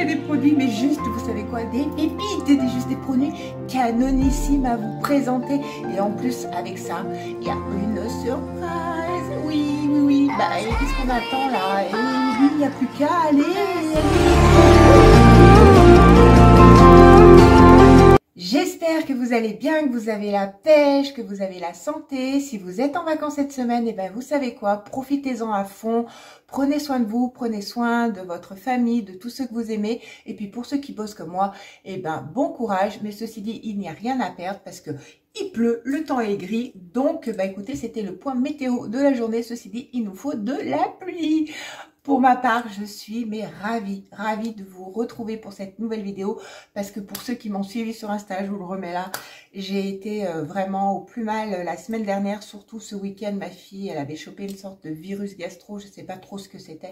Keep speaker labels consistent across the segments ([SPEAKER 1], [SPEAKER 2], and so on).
[SPEAKER 1] j'ai des produits, mais juste, vous savez quoi, des pépites, des produits canonissimes à vous présenter. Et en plus, avec ça, il y a une surprise. Oui, oui, oui. Bah, qu'est-ce qu'on attend là? Et oui, il n'y a plus qu'à J'espère que vous allez bien, que vous avez la pêche, que vous avez la santé. Si vous êtes en vacances cette semaine, et ben vous savez quoi, profitez-en à fond. Prenez soin de vous, prenez soin de votre famille, de tous ceux que vous aimez. Et puis pour ceux qui bossent comme moi, et ben bon courage. Mais ceci dit, il n'y a rien à perdre parce que il pleut, le temps est gris. Donc bah écoutez, c'était le point météo de la journée. Ceci dit, il nous faut de la pluie. Pour ma part, je suis ravie de vous retrouver pour cette nouvelle vidéo parce que pour ceux qui m'ont suivi sur Insta, je vous le remets là, j'ai été vraiment au plus mal la semaine dernière, surtout ce week-end. Ma fille, elle avait chopé une sorte de virus gastro, je ne sais pas trop ce que c'était.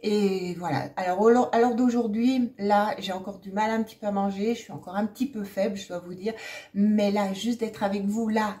[SPEAKER 1] Et voilà, alors à l'heure d'aujourd'hui, là, j'ai encore du mal un petit peu à manger, je suis encore un petit peu faible, je dois vous dire. Mais là, juste d'être avec vous, là,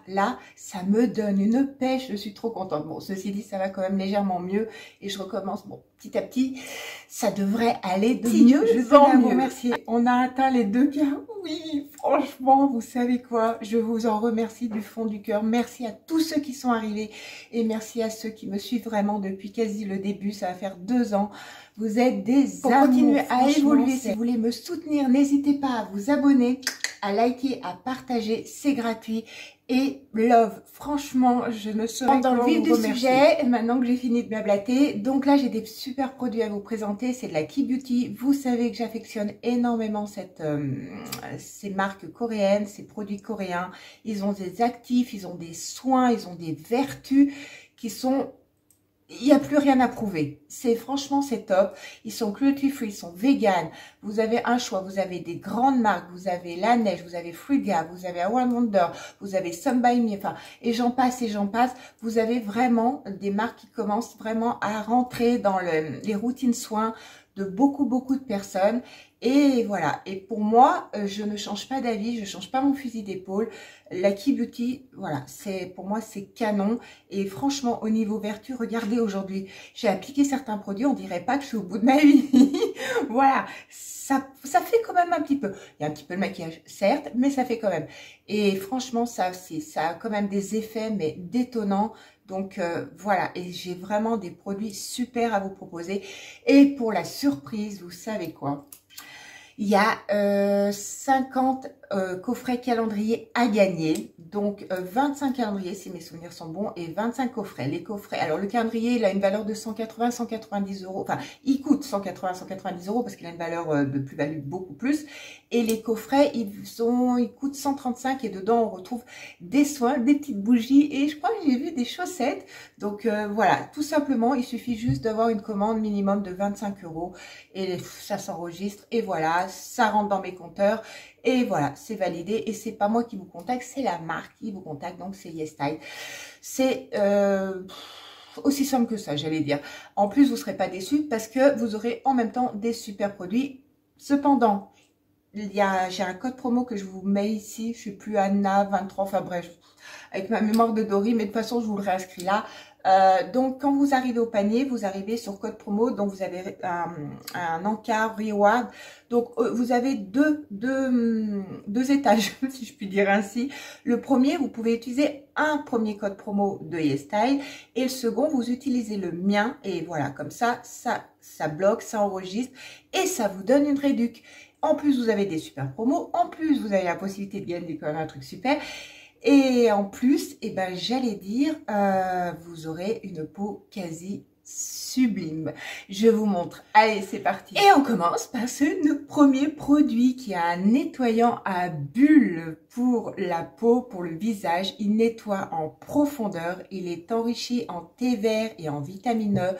[SPEAKER 1] ça me donne une pêche, je suis trop contente. Bon, ceci dit, ça va quand même légèrement mieux et je recommence, bon, petit à petit, ça devrait aller de mieux en mieux. Merci. On a atteint les 2K. Oui, franchement, vous savez quoi, je vous en remercie du fond du cœur. Merci à tous ceux qui sont arrivés et merci à ceux qui me suivent vraiment depuis quasi le début. Ça va faire 2 ans. Vous êtes des amours. Pour continuer à évoluer, si vous voulez me soutenir, n'hésitez pas à vous abonner, à liker, à partager. C'est gratuit. Et love, franchement, je ne saurais dans le vif du sujet, maintenant que j'ai fini de blablater. Donc là, j'ai des super produits à vous présenter. C'est de la Key Beauty. Vous savez que j'affectionne énormément ces marques coréennes, ces produits coréens. Ils ont des actifs, ils ont des soins, ils ont des vertus qui sont... Il n'y a plus rien à prouver. Franchement, c'est top. Ils sont cruelty free, ils sont vegan. Vous avez un choix. Vous avez des grandes marques. Vous avez La Neige, vous avez Fruga, vous avez One Wonder, vous avez Some By Me, enfin, et j'en passe et j'en passe. Vous avez vraiment des marques qui commencent vraiment à rentrer dans les routines soins de beaucoup de personnes. Et voilà, et pour moi, je ne change pas d'avis, je change pas mon fusil d'épaule. La Key Beauty, voilà, pour moi c'est canon. Et franchement, au niveau vertu, regardez aujourd'hui, j'ai appliqué certains produits, on dirait pas que je suis au bout de ma vie. Voilà, ça fait quand même un petit peu. Il y a un petit peu de maquillage, certes, mais ça fait quand même. Et franchement, ça a quand même des effets, mais détonnants. Donc voilà, et j'ai vraiment des produits super à vous proposer. Et pour la surprise, vous savez quoi? Il y a 50 coffrets calendrier à gagner, donc 25 calendriers si mes souvenirs sont bons et 25 coffrets. Les coffrets, alors le calendrier il a une valeur de 180-190 euros, enfin il coûte 180-190 euros parce qu'il a une valeur de plus-value beaucoup plus. Et les coffrets ils coûtent 135 et dedans on retrouve des soins, des petites bougies et je crois que j'ai vu des chaussettes. Donc voilà, tout simplement il suffit juste d'avoir une commande minimum de 25 euros et ça s'enregistre et voilà, ça rentre dans mes compteurs. Et voilà, c'est validé et c'est pas moi qui vous contacte, c'est la marque qui vous contacte, donc c'est YesStyle. C'est aussi simple que ça, j'allais dire. En plus, vous ne serez pas déçus parce que vous aurez en même temps des super produits. Cependant, j'ai un code promo que je vous mets ici, je suis plus Anna23, enfin bref, avec ma mémoire de Dory, mais de toute façon, je vous le réinscris là. Donc quand vous arrivez au panier, vous arrivez sur code promo, donc vous avez un encart reward, donc vous avez deux étages si je puis dire ainsi. Le premier, vous pouvez utiliser un premier code promo de YesStyle et le second vous utilisez le mien et voilà, comme ça bloque, ça enregistre et ça vous donne une réduc. En plus vous avez des super promos, en plus vous avez la possibilité de gagner quand même un truc super. Et en plus, eh ben, j'allais dire, vous aurez une peau quasi sublime. Je vous montre. Allez, c'est parti. Et on commence par ce premier produit qui est un nettoyant à bulles pour la peau, pour le visage. Il nettoie en profondeur. Il est enrichi en thé vert et en vitamine E.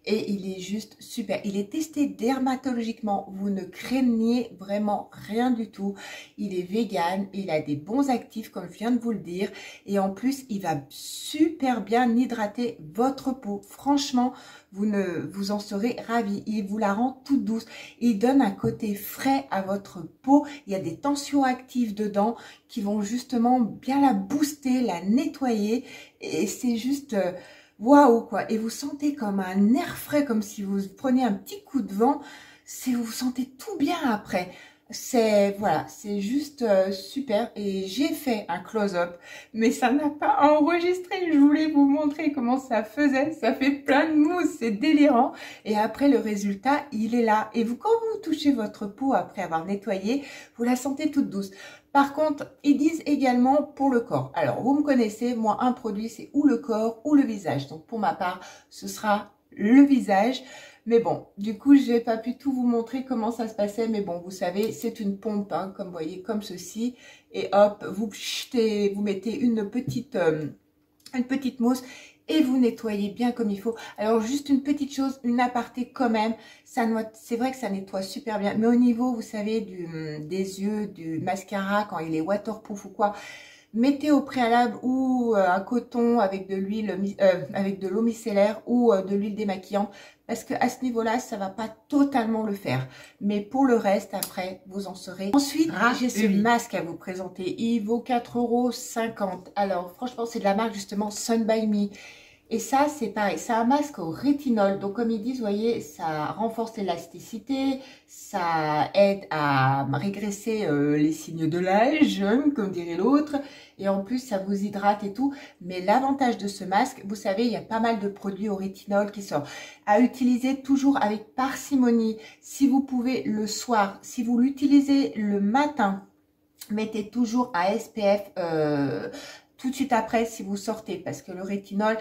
[SPEAKER 1] Et il est juste super. Il est testé dermatologiquement. Vous ne craignez vraiment rien du tout. Il est vegan. Il a des bons actifs comme je viens de vous le dire. Et en plus, il va super bien hydrater votre peau. Franchement, vous en serez ravis. Il vous la rend toute douce. Il donne un côté frais à votre peau. Il y a des tensions actives dedans qui vont justement bien la booster, la nettoyer. Et c'est juste... waouh quoi, et vous sentez comme un air frais, comme si vous preniez un petit coup de vent. vous vous sentez tout bien après. C'est voilà, c'est juste super. Et j'ai fait un close-up, mais ça n'a pas enregistré. Je voulais vous montrer comment ça faisait. Ça fait plein de mousse, c'est délirant. Et après, le résultat, il est là. Et vous, quand vous touchez votre peau après avoir nettoyé, vous la sentez toute douce. Par contre, ils disent également pour le corps. Alors, vous me connaissez, moi, un produit, c'est ou le corps ou le visage. Donc, pour ma part, ce sera le visage. Mais bon, du coup, je n'ai pas pu tout vous montrer comment ça se passait. Mais bon, vous savez, c'est une pompe, hein, comme vous voyez, comme ceci. Et hop, vous jetez, vous mettez une petite mousse et vous nettoyez bien comme il faut. Alors, juste une petite chose, une aparté quand même. C'est vrai que ça nettoie super bien. Mais au niveau, vous savez, des yeux, du mascara, quand il est waterproof ou quoi, mettez au préalable ou un coton avec de l'huile, avec de l'eau micellaire ou de l'huile démaquillante, parce que à ce niveau-là, ça va pas totalement le faire. Mais pour le reste, après, vous en serez. Ensuite, j'ai ce masque à vous présenter. Il vaut 4,50 €. Alors, franchement, c'est de la marque justement Sun by Me. Et ça, c'est pareil, c'est un masque au rétinol. Donc, comme ils disent, vous voyez, ça renforce l'élasticité, ça aide à régresser les signes de l'âge, comme dirait l'autre. Et en plus, ça vous hydrate et tout. Mais l'avantage de ce masque, vous savez, il y a pas mal de produits au rétinol qui sortent. À utiliser toujours avec parcimonie. Si vous pouvez le soir, si vous l'utilisez le matin, mettez toujours un SPF tout de suite après si vous sortez, parce que le rétinol,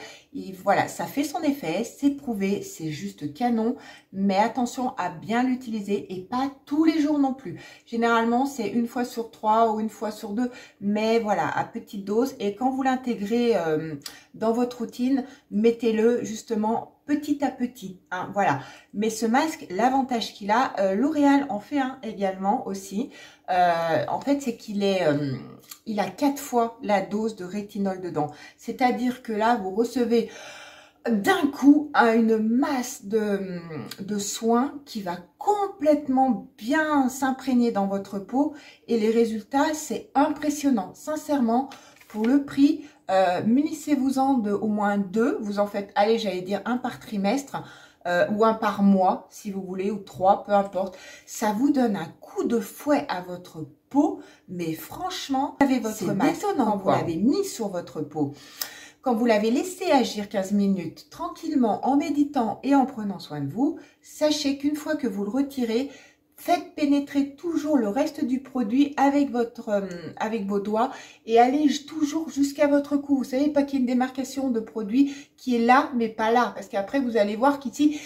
[SPEAKER 1] voilà, ça fait son effet, c'est prouvé, c'est juste canon, mais attention à bien l'utiliser et pas tous les jours non plus. Généralement, c'est une fois sur 3 ou une fois sur 2, mais voilà, à petite dose. Et quand vous l'intégrez dans votre routine, mettez-le justement petit à petit, hein, voilà. Mais ce masque, l'avantage qu'il a, L'Oréal en fait un également aussi. En fait, c'est qu'il est, il a 4 fois la dose de rétinol dedans. C'est-à-dire que là, vous recevez d'un coup une masse de soins qui va complètement bien s'imprégner dans votre peau. Et les résultats, c'est impressionnant. Sincèrement, pour le prix, munissez-vous-en de au moins 2. Vous en faites, allez, j'allais dire un par trimestre. Ou un par mois, si vous voulez, ou 3, peu importe. Ça vous donne un coup de fouet à votre peau, mais franchement, vous avez votre masque quand vous l'avez mis sur votre peau. Quand vous l'avez laissé agir 15 minutes tranquillement en méditant et en prenant soin de vous, sachez qu'une fois que vous le retirez, faites pénétrer toujours le reste du produit avec vos doigts et allez toujours jusqu'à votre cou. Vous savez, pas qu'il y ait une démarcation de produit qui est là, mais pas là. Parce qu'après, vous allez voir qu'ici,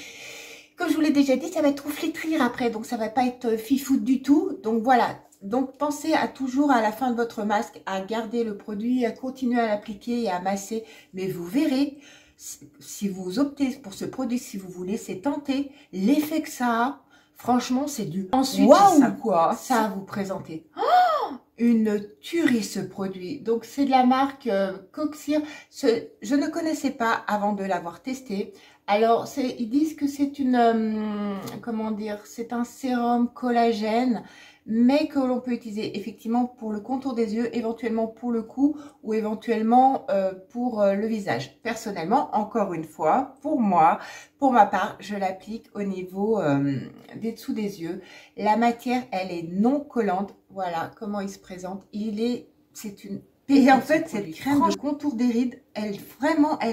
[SPEAKER 1] comme je vous l'ai déjà dit, ça va trop flétrir après. Donc, ça va pas être fifoute du tout. Donc, voilà. Donc, pensez à toujours, à la fin de votre masque, à garder le produit, à continuer à l'appliquer et à masser. Mais vous verrez, si vous optez pour ce produit, si vous vous laissez tenter, l'effet que ça a, franchement, c'est du ensuite wow, ça à vous présenter. Oh, une tuerie ce produit. Donc c'est de la marque Coxir. Je ne connaissais pas avant de l'avoir testé. Alors ils disent que c'est une comment dire, c'est un sérum collagène, mais que l'on peut utiliser effectivement pour le contour des yeux, éventuellement pour le cou ou éventuellement pour le visage. Personnellement, encore une fois, pour moi, pour ma part, je l'applique au niveau des dessous des yeux. La matière, elle est non collante. Voilà comment il se présente. C'est une et en fait, cette crème de contour des rides, elle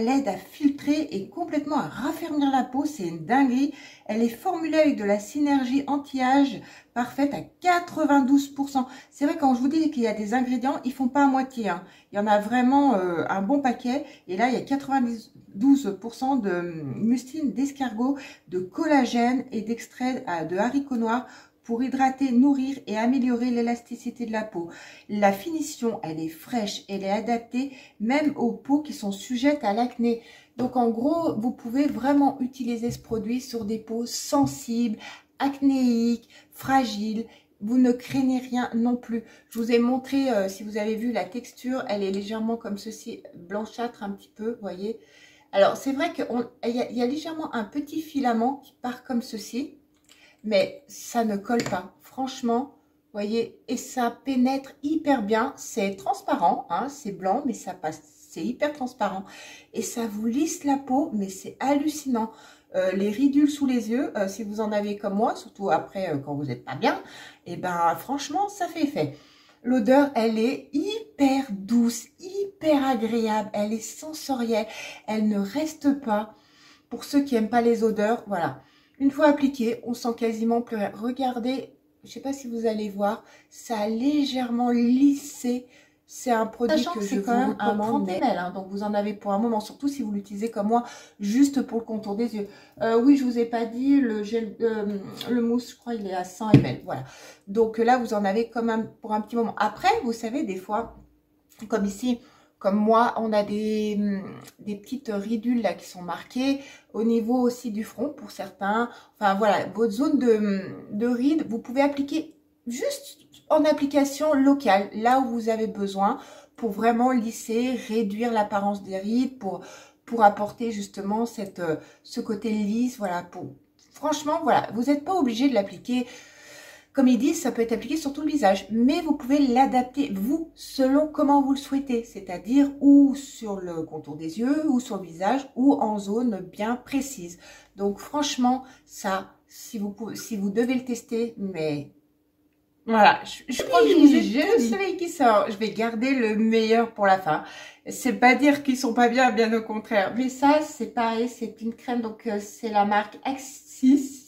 [SPEAKER 1] aide à filtrer et complètement à raffermir la peau. C'est une dinguerie. Elle est formulée avec de la synergie anti-âge parfaite à 92%. C'est vrai, quand je vous dis qu'il y a des ingrédients, ils font pas à moitié, hein. Il y en a vraiment un bon paquet. Et là, il y a 92% de mustine d'escargot, de collagène et d'extrait de haricots noirs pour hydrater, nourrir et améliorer l'élasticité de la peau. La finition, elle est fraîche, elle est adaptée même aux peaux qui sont sujettes à l'acné. Donc en gros, vous pouvez vraiment utiliser ce produit sur des peaux sensibles, acnéiques, fragiles. Vous ne craignez rien non plus. Je vous ai montré, si vous avez vu la texture, elle est légèrement comme ceci, blanchâtre un petit peu, vous voyez. Alors c'est vrai qu'il y a légèrement un petit filament qui part comme ceci. Mais ça ne colle pas, franchement, vous voyez, et ça pénètre hyper bien. C'est transparent, hein, c'est blanc, mais ça passe, c'est hyper transparent. Et ça vous lisse la peau, mais c'est hallucinant. les ridules sous les yeux, si vous en avez comme moi, surtout après quand vous n'êtes pas bien, et ben franchement, ça fait effet. L'odeur, elle est hyper douce, hyper agréable, elle est sensorielle, elle ne reste pas. Pour ceux qui n'aiment pas les odeurs, voilà. Une fois appliqué, on sent quasiment plus rien. Regardez, je ne sais pas si vous allez voir, ça a légèrement lissé. C'est un produit que c'est quand même un 30 ml, hein, donc vous en avez pour un moment, surtout si vous l'utilisez comme moi, juste pour le contour des yeux. Oui, je vous ai pas dit, le gel, le mousse, je crois, il est à 100 ml, voilà. Donc là, vous en avez quand même pour un petit moment. Après, vous savez, des fois, comme ici, comme moi, on a des petites ridules là qui sont marquées au niveau aussi du front pour certains. Enfin voilà, votre zone de rides, vous pouvez appliquer juste en application locale, là où vous avez besoin, pour vraiment lisser, réduire l'apparence des rides, pour apporter justement ce côté lisse. Voilà, franchement, voilà, vous n'êtes pas obligé de l'appliquer. Comme ils disent, ça peut être appliqué sur tout le visage, mais vous pouvez l'adapter, vous, selon comment vous le souhaitez, c'est-à-dire ou sur le contour des yeux, ou sur le visage, ou en zone bien précise. Donc franchement, ça, si vous devez le tester, mais voilà, je crois que je vous ai tout le soleil qui sort. Je vais garder le meilleur pour la fin. C'est pas dire qu'ils sont pas bien, bien au contraire. Mais ça, c'est pareil, c'est une crème, donc c'est la marque Axis.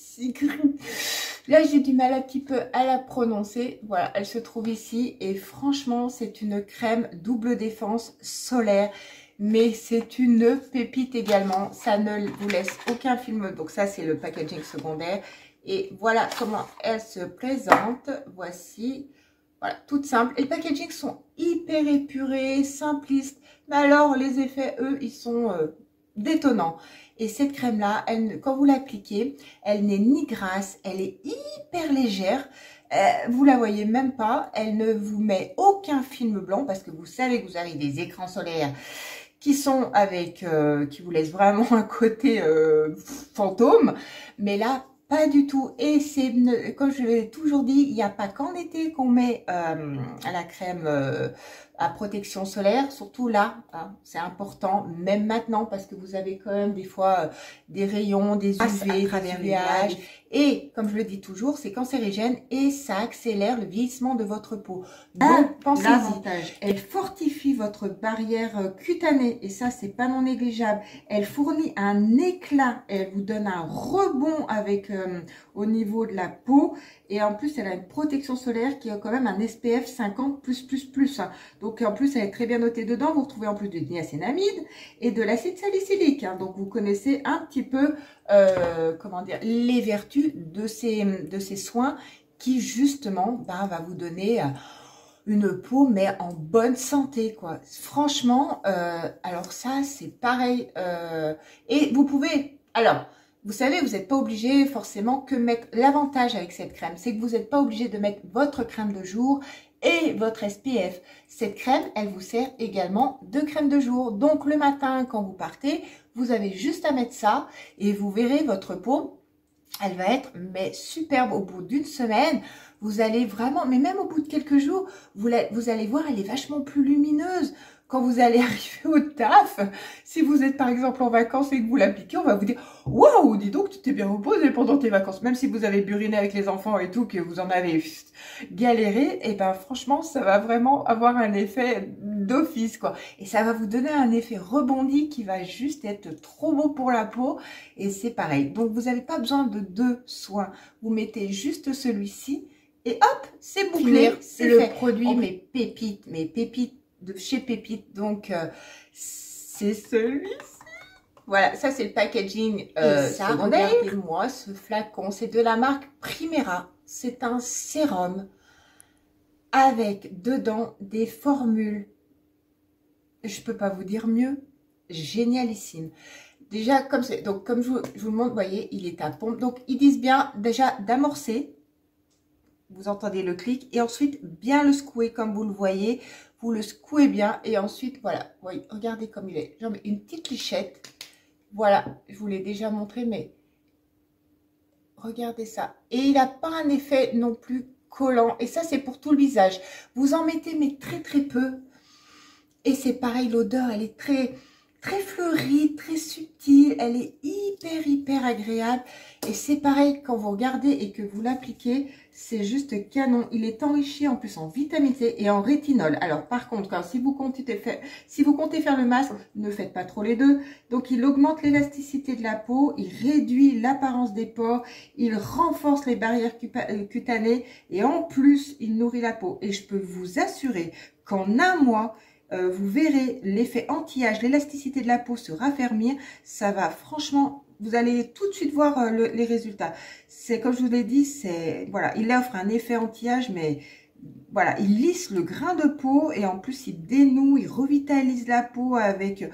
[SPEAKER 1] Là, j'ai du mal un petit peu à la prononcer. Voilà, elle se trouve ici. Et franchement, c'est une crème double défense solaire. Mais c'est une pépite également. Ça ne vous laisse aucun film. Donc ça, c'est le packaging secondaire. Et voilà comment elle se présente. Voici. Voilà, toute simple. Et les packagings sont hyper épurés, simplistes. Mais alors, les effets, eux, ils sont détonnants. Et cette crème-là, quand vous l'appliquez, elle n'est ni grasse, elle est hyper légère. Vous la voyez même pas. Elle ne vous met aucun film blanc parce que vous savez que vous avez des écrans solaires qui sont qui vous laissent vraiment un côté fantôme. Mais là, pas du tout. Et c'est, comme je l'ai toujours dit, il n'y a pas qu'en été qu'on met la crème à protection solaire. Surtout là, hein, c'est important, même maintenant, parce que vous avez quand même des fois des rayons, des UV, des UVH. Et comme je le dis toujours, c'est cancérigène et ça accélère le vieillissement de votre peau. Donc, pensez-y. Elle fortifie votre barrière cutanée et ça, c'est pas non négligeable. Elle fournit un éclat, elle vous donne un rebond avec au niveau de la peau et en plus, elle a une protection solaire qui a quand même un SPF 50+++. Hein. Donc, en plus, elle est très bien notée dedans. Vous retrouvez en plus de niacinamide et de l'acide salicylique. Hein. Donc, vous connaissez un petit peu comment dire, les vertus de ces soins qui justement va vous donner une peau mais en bonne santé quoi. Franchement, alors ça c'est pareil et vous pouvez, alors vous savez, vous n'êtes pas obligé forcément que mettre, l'avantage avec cette crème, c'est que vous n'êtes pas obligé de mettre votre crème de jour et votre SPF. Cette crème, elle vous sert également de crème de jour. Donc le matin, quand vous partez, vous avez juste à mettre ça et vous verrez votre peau, elle va être mais superbe au bout d'une semaine. Vous allez vraiment, mais même au bout de quelques jours, vous allez voir, elle est vachement plus lumineuse. Quand vous allez arriver au taf, si vous êtes par exemple en vacances et que vous l'appliquez, on va vous dire « Waouh, dis donc, tu t'es bien reposé pendant tes vacances. » Même si vous avez buriné avec les enfants et tout, que vous en avez galéré, et ben franchement, ça va vraiment avoir un effet d'office, quoi. Et ça va vous donner un effet rebondi qui va juste être trop beau pour la peau. Et c'est pareil. Donc, vous n'avez pas besoin de 2 soins. Vous mettez juste celui-ci et hop, c'est bouclé. C'est le produit, mes pépites de chez Pépite, donc c'est celui-ci. Voilà, ça c'est le packaging secondaire. Regardez-moi ce flacon, c'est de la marque Primera. C'est un sérum avec dedans des formules. Je peux pas vous dire mieux, génialissime. Déjà comme c'est, donc comme je vous le montre, vous voyez, il est à pompe. Donc ils disent bien déjà d'amorcer. Vous entendez le clic et ensuite bien le secouer comme vous le voyez. Vous le secouez bien et ensuite, voilà, voyez, regardez comme il est. J'en mets une petite lichette. Voilà, je vous l'ai déjà montré, mais regardez ça. Et il n'a pas un effet non plus collant. Et ça, c'est pour tout le visage. Vous en mettez, mais très très peu. Et c'est pareil, l'odeur, elle est très... très fleurie, très subtile. Elle est hyper agréable. Et c'est pareil, quand vous regardez et que vous l'appliquez, c'est juste canon. Il est enrichi en plus en vitamine C et en rétinol. Alors par contre, si vous comptez faire le masque, ne faites pas trop les deux. Donc il augmente l'élasticité de la peau, il réduit l'apparence des pores, il renforce les barrières cutanées et en plus, il nourrit la peau. Et je peux vous assurer qu'en un mois, vous verrez l'effet anti-âge, l'élasticité de la peau se raffermir. Ça va franchement, vous allez tout de suite voir les résultats. C'est comme je vous l'ai dit, c'est voilà, il offre un effet anti-âge, mais voilà, il lisse le grain de peau et en plus il dénoue, il revitalise la peau avec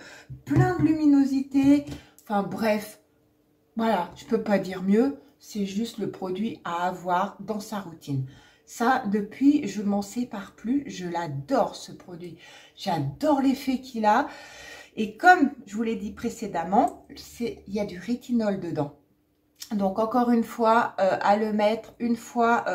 [SPEAKER 1] plein de luminosité. Enfin bref, voilà, je peux pas dire mieux. C'est juste le produit à avoir dans sa routine. Ça, depuis, je m'en sépare plus. Je l'adore, ce produit. J'adore l'effet qu'il a. Et comme je vous l'ai dit précédemment, il y a du rétinol dedans. Donc, encore une fois, à le mettre une fois,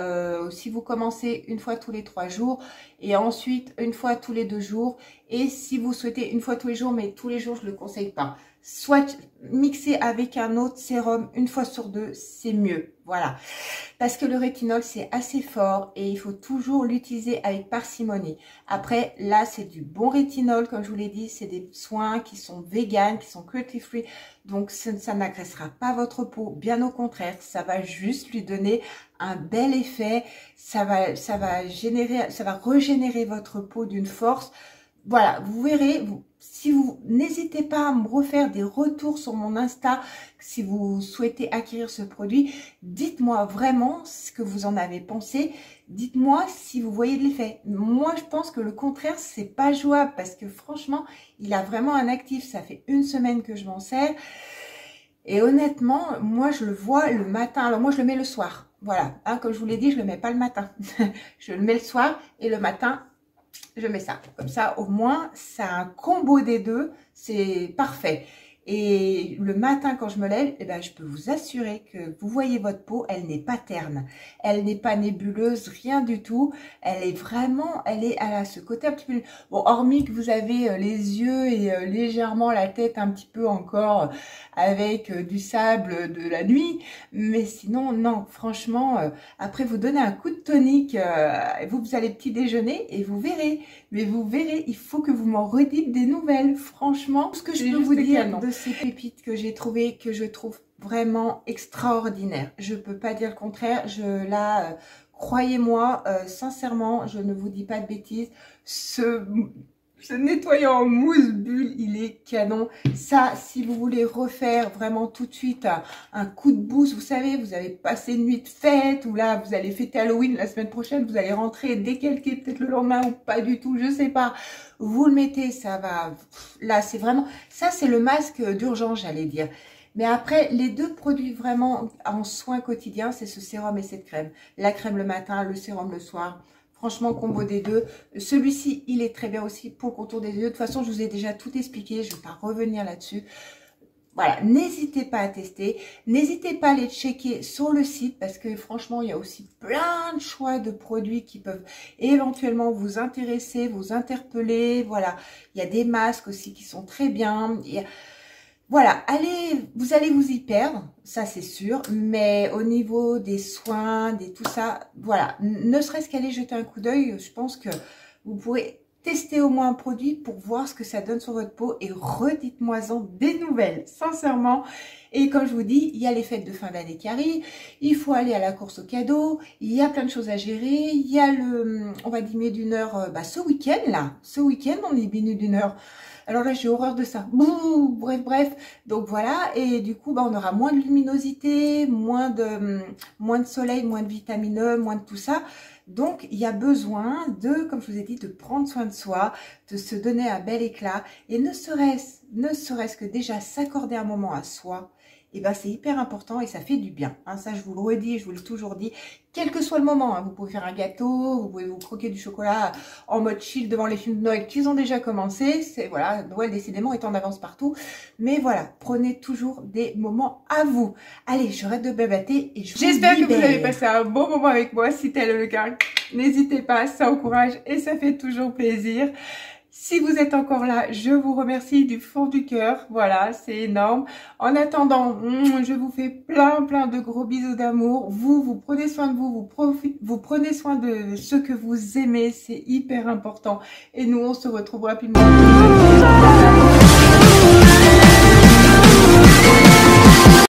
[SPEAKER 1] si vous commencez une fois tous les 3 jours. Et ensuite, une fois tous les 2 jours. Et si vous souhaitez une fois tous les jours, mais tous les jours, je ne le conseille pas. Soit mixer avec un autre sérum une fois sur 2, c'est mieux. Voilà. Parce que le rétinol, c'est assez fort et il faut toujours l'utiliser avec parcimonie. Après, là, c'est du bon rétinol. Comme je vous l'ai dit, c'est des soins qui sont véganes, qui sont cruelty-free. Donc, ça n'agressera pas votre peau. Bien au contraire, ça va juste lui donner un bel effet. Ça va régénérer votre peau d'une force. Voilà, vous verrez, si vous n'hésitez pas à me refaire des retours sur mon Insta, si vous souhaitez acquérir ce produit, dites-moi vraiment ce que vous en avez pensé. Dites-moi si vous voyez de l'effet. Moi, je pense que le contraire, c'est pas jouable parce que franchement, il a vraiment un actif. Ça fait 1 semaine que je m'en sers. Et honnêtement, moi, je le vois le matin. Alors, moi, je le mets le soir. Voilà, hein, comme je vous l'ai dit, je le mets pas le matin. Je le mets le soir et le matin, je mets ça. Comme ça, au moins, c'est un combo des deux. C'est parfait. Et le matin, quand je me lève, eh ben, je peux vous assurer que vous voyez votre peau, elle n'est pas terne. Elle n'est pas nébuleuse, rien du tout. Elle est vraiment, elle a ce côté un petit peu... Bon, hormis que vous avez les yeux et légèrement la tête un petit peu encore avec du sable de la nuit. Mais sinon, non, franchement, après vous donnez un coup de tonique, vous allez petit déjeuner et vous verrez. Mais vous verrez, il faut que vous m'en redites des nouvelles. Franchement, ce que je peux vous dire de ces pépites que j'ai trouvées, que je trouve vraiment extraordinaires. Je peux pas dire le contraire. Croyez-moi, sincèrement, je ne vous dis pas de bêtises. Ce nettoyant en mousse bulle, il est canon. Ça, si vous voulez refaire vraiment tout de suite un coup de boost, vous savez, vous avez passé une nuit de fête ou là, vous allez fêter Halloween la semaine prochaine, vous allez rentrer décalqué peut-être le lendemain ou pas du tout, je sais pas. Vous le mettez, ça va. Là, c'est vraiment, ça c'est le masque d'urgence, j'allais dire. Mais après, les 2 produits vraiment en soins quotidiens, c'est ce sérum et cette crème. La crème le matin, le sérum le soir. Franchement, combo des 2. Celui-ci, il est très bien aussi pour le contour des yeux. De toute façon, je vous ai déjà tout expliqué. Je ne vais pas revenir là-dessus. Voilà, n'hésitez pas à tester. N'hésitez pas à aller checker sur le site parce que franchement, il y a aussi plein de choix de produits qui peuvent éventuellement vous intéresser, vous interpeller. Voilà, il y a des masques aussi qui sont très bien. Voilà, vous allez vous y perdre, ça c'est sûr, mais au niveau des soins, tout ça, voilà, ne serait-ce qu'aller jeter un coup d'œil, je pense que vous pourrez tester au moins un produit pour voir ce que ça donne sur votre peau et redites-moi-en des nouvelles, sincèrement. Et comme je vous dis, il y a les fêtes de fin d'année qui arrivent, il faut aller à la course aux cadeaux, il y a plein de choses à gérer, il y a on va diminuer d'1 heure, ce week-end là, on est diminue d'1 heure. Alors là, j'ai horreur de ça. Bref. Donc voilà. Et du coup, on aura moins de luminosité, moins de soleil, moins de vitamine E, moins de tout ça. Donc, il y a besoin de, comme je vous ai dit, de prendre soin de soi, de se donner un bel éclat. Et ne serait-ce que déjà s'accorder un moment à soi, et ben c'est hyper important et ça fait du bien. Hein, ça, je vous le redis, je vous l'ai toujours dit. Quel que soit le moment, hein, vous pouvez faire un gâteau, vous pouvez vous croquer du chocolat en mode chill devant les films de Noël qui ont déjà commencé. C'est voilà, Noël décidément est en avance partout. Mais voilà, prenez toujours des moments à vous. Allez, j'arrête de babater et j'espère que vous avez passé un bon moment avec moi. Si tel est le cas, n'hésitez pas, ça encourage et ça fait toujours plaisir. Si vous êtes encore là, je vous remercie du fond du cœur. Voilà, c'est énorme. En attendant, je vous fais plein de gros bisous d'amour. Vous prenez soin de vous, vous prenez soin de ceux que vous aimez. C'est hyper important. Et nous, on se retrouve rapidement.